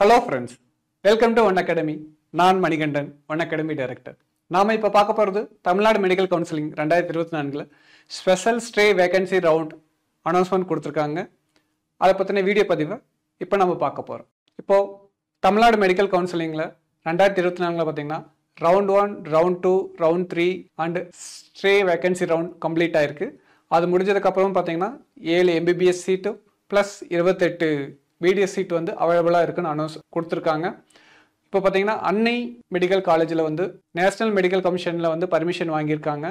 Hello friends, welcome to One Academy. நான் Manikandan, One Academy Director. நாம இப்போ பார்க்க போகிறது Tamil Nadu medical counselling 2024 special stray vacancy round announcement கொடுத்துருக்காங்க. அதை பற்றின வீடியோ பதிவை இப்போ நம்ம பார்க்க போகிறோம். இப்போது தமிழ்நாடு மெடிக்கல் கவுன்சிலிங்கில் 2024 பார்த்தீங்கன்னா round 1, round 2, round 3 and stray vacancy round complete ஆயிருக்கு. அது முடிஞ்சதுக்கப்புறம் பார்த்தீங்கன்னா 7 MBBS seat plus 28 BDS seat வந்து அவைலபிளாக இருக்குன்னு அனௌன்ஸ் கொடுத்துருக்காங்க. இப்போ பார்த்தீங்கன்னா அன்னை மெடிக்கல் காலேஜில் வந்து நேஷனல் மெடிக்கல் கமிஷனில் வந்து பர்மிஷன் வாங்கியிருக்காங்க.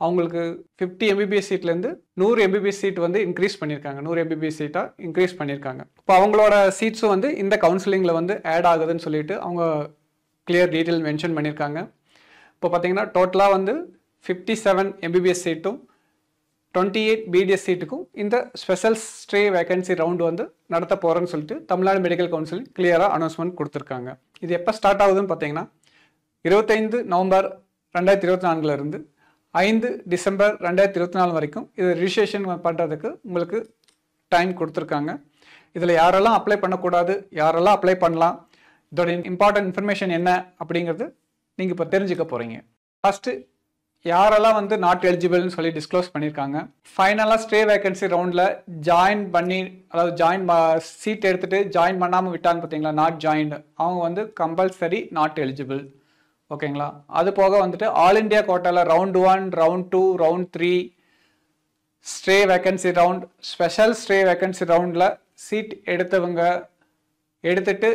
அவங்களுக்கு 50 எம்பிபிஎஸ் சீட்லேருந்து 100 எம்பிபிஎஸ் சீட் வந்து இன்க்ரீஸ் பண்ணியிருக்காங்க. 100 எம்பிபிஎஸ் சீட்டாக இன்க்ரீஸ் பண்ணியிருக்காங்க. இப்போ அவங்களோட சீட்ஸும் வந்து இந்த கவுன்சிலிங்கில் வந்து ஆட் ஆகுதுன்னு சொல்லிட்டு அவங்க கிளியர் டீட்டெயில் மென்ஷன் பண்ணியிருக்காங்க. இப்போ பார்த்தீங்கன்னா டோட்டலாக வந்து 57 எம்பிபிஎஸ் சீட்டும் 28 பிடிஎஸ் சீட்டுக்கும் இந்த ஸ்பெஷல் ஸ்டே வேகன்சி ரவுண்டு வந்து நடத்த போகிறேன்னு சொல்லிட்டு தமிழ்நாடு மெடிக்கல் கவுன்சில் கிளியராக அனௌன்ஸ்மெண்ட் கொடுத்துருக்காங்க. இது எப்போ ஸ்டார்ட் ஆகுதுன்னு பார்த்தீங்கன்னா 25 நவம்பர் 2024 இருந்து 5 டிசம்பர் 2024 வரைக்கும் இது ரிஜிஸ்ட்ரேஷன் பண்ணுறதுக்கு உங்களுக்கு டைம் கொடுத்துருக்காங்க. இதில் யாரெல்லாம் அப்ளை பண்ணக்கூடாது, யாரெல்லாம் அப்ளை பண்ணலாம், இதோட இம்பார்ட்டன்ட் இன்ஃபர்மேஷன் என்ன அப்படிங்கிறது நீங்கள் இப்போ தெரிஞ்சுக்க போகிறீங்க. ஃபஸ்ட்டு யாரெல்லாம் வந்து நாட் எலிஜிபிள்னு சொல்லி டிஸ்க்ளோஸ் பண்ணியிருக்காங்க. ஃபைனலாக ஸ்டே வேகன்சி ரவுண்டில் ஜாயின் பண்ணி, அதாவது சீட் எடுத்துகிட்டு ஜாயின் பண்ணாமல் விட்டாங்க பார்த்தீங்களா, நாட் ஜாயின்டு, அவங்க வந்து கம்பல்சரி நாட் எலிஜிபிள். ஓகேங்களா? அது போக வந்துட்டு ஆல் இண்டியா கோட்டாவில் round 1, round 2, round 3 stay vacancy round, special stray vacancy ரவுண்டில் சீட் எடுத்துட்டு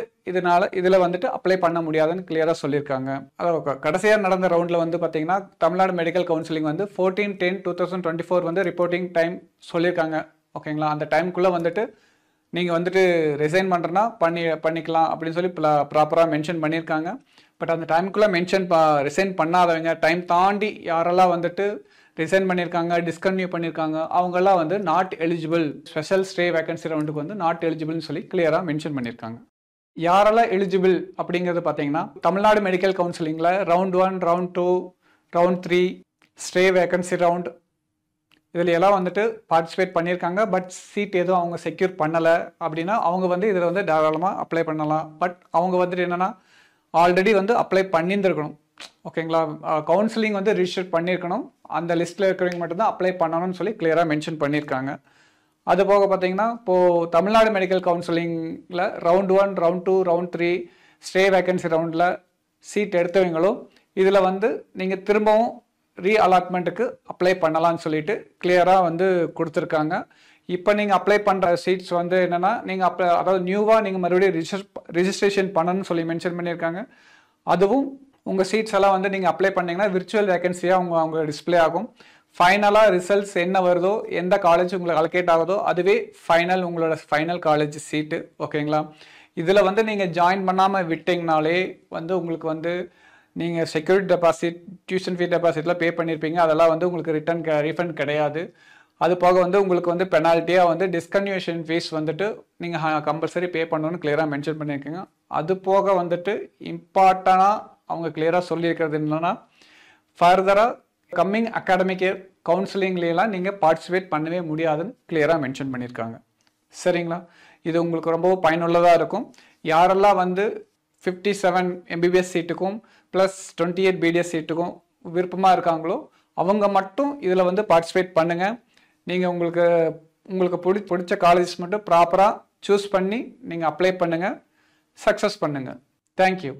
இதில் வந்துட்டு அப்ளை பண்ண முடியாதுன்னு கிளியராக சொல்லியிருக்காங்க. அதாவது கடைசியாக நடந்த ரவுண்டில் வந்து பார்த்தீங்கன்னா தமிழ்நாடு மெடிக்கல் கவுன்சிலிங் வந்து 14/10/2024 வந்து ரிப்போர்ட்டிங் டைம் சொல்லியிருக்காங்க. ஓகேங்களா? அந்த டைமுக்குள்ளே வந்துட்டு நீங்கள் வந்துட்டு ரிசைன் பண்ணுறனா பண்ணிக்கலாம் அப்படின்னு சொல்லி ப்ராப்பராக மென்ஷன் பண்ணியிருக்காங்க. பட் அந்த டைமுக்குள்ளே ரிசைன் பண்ணாதவங்க, டைம் தாண்டி யாரெல்லாம் வந்துட்டு ரிசைன் பண்ணியிருக்காங்க, டிஸ்கன்டினியூ பண்ணியிருக்காங்க, அவங்கெல்லாம் வந்து not eligible, special stray vacancy ரவுண்டுக்கு வந்து நாட் எலிஜிபிள்னு சொல்லி கிளியராக மென்ஷன் பண்ணியிருக்காங்க. யாரெல்லாம் எலிஜிபிள் அப்படிங்கிறது பார்த்தீங்கன்னா தமிழ்நாடு மெடிக்கல் கவுன்சிலிங்கில் round 1, round 2, round 3 stay vacancy round இதில் எல்லாம் வந்துட்டு பார்ட்டிசிபேட் பண்ணியிருக்காங்க. பட் சீட் எதுவும் அவங்க செக்யூர் பண்ணலை அப்படின்னா அவங்க வந்து இதில் வந்து தாராளமாக அப்ளை பண்ணலாம். பட் அவங்க வந்துட்டு என்னென்னா ஆல்ரெடி வந்து அப்ளை பண்ணியிருந்துருக்கணும். ஓகேங்களா? கவுன்சிலிங் வந்து ரிஜிஸ்டர் பண்ணியிருக்கணும். அந்த லிஸ்ட்டில் இருக்கிறவங்க மட்டும்தான் அப்ளை பண்ணணும்னு சொல்லி கிளியராக மென்ஷன் பண்ணியிருக்காங்க. அது போக பார்த்தீங்கன்னா இப்போது தமிழ்நாடு மெடிக்கல் கவுன்சிலிங்கில் round 1, round 2, round 3 stay vacancy ரவுண்டில் சீட் எடுத்தவங்களும் இதில் வந்து நீங்கள் திரும்பவும் ரீஅலாட்மெண்ட்டுக்கு அப்ளை பண்ணலான்னு சொல்லிட்டு கிளியராக வந்து கொடுத்துருக்காங்க. இப்போ நீங்கள் அப்ளை பண்ணுற சீட்ஸ் வந்து என்னென்னா நீங்கள் அதாவது நியூவாக நீங்கள் மறுபடியும் ரிஜிஸ்ட்ரேஷன் பண்ணணும்னு சொல்லி மென்ஷன் பண்ணியிருக்காங்க. அதுவும் உங்கள் சீட்ஸ் எல்லாம் வந்து நீங்கள் அப்ளை பண்ணிங்கன்னா விர்ச்சுவல் வேகன்சியாக அவங்க டிஸ்பிளே ஆகும். ஃபைனலாக ரிசல்ட்ஸ் என்ன வருதோ, எந்த காலேஜ் உங்களுக்கு அலோகேட் ஆகுதோ அதுவே உங்களோட ஃபைனல் காலேஜ் சீட்டு. ஓகேங்களா? இதில் வந்து நீங்கள் ஜாயின் பண்ணாமல் விட்டிங்கனாலே வந்து உங்களுக்கு வந்து நீங்கள் செக்யூரிட்டி டெபாசிட், டியூஷன் ஃபீ டெபாசிட்லாம் பே பண்ணியிருப்பீங்க, அதெல்லாம் வந்து உங்களுக்கு ரீஃபண்ட் கிடையாது. அது போக வந்து உங்களுக்கு வந்து பெனால்ட்டியாக வந்து டிஸ்கன்டினியூஷன் ஃபீஸ் வந்துட்டு நீங்கள் கம்பல்சரி பே பண்ணணும்னு கிளியராக மென்ஷன் பண்ணியிருக்கீங்க. அது போக வந்துட்டு இம்பார்ட்டனாக அவங்க கிளியராக சொல்லியிருக்கிறது என்னன்னா ஃபர்தராக கம்மிங் அகாடமிக் இயர் கவுன்சிலிங்லாம் நீங்கள் பார்ட்டிசிபேட் பண்ணவே முடியாதுன்னு கிளியராக மென்ஷன் பண்ணியிருக்காங்க. சரிங்களா? இது உங்களுக்கு ரொம்ப பயனுள்ளதாக இருக்கும். யாரெல்லாம் வந்து 57 எம்பிபிஎஸ் சீட்டுக்கும் ப்ளஸ் 28 பிடிஎஸ் சீட்டுக்கும் விருப்பமாக இருக்காங்களோ அவங்க மட்டும் இதில் வந்து பார்ட்டிசிபேட் பண்ணுங்கள். நீங்கள் உங்களுக்கு பிடிச்ச காலேஜஸ் மட்டும் ப்ராப்பராக சூஸ் பண்ணி நீங்கள் அப்ளை பண்ணுங்கள், சக்ஸஸ் பண்ணுங்கள். தேங்க்யூ.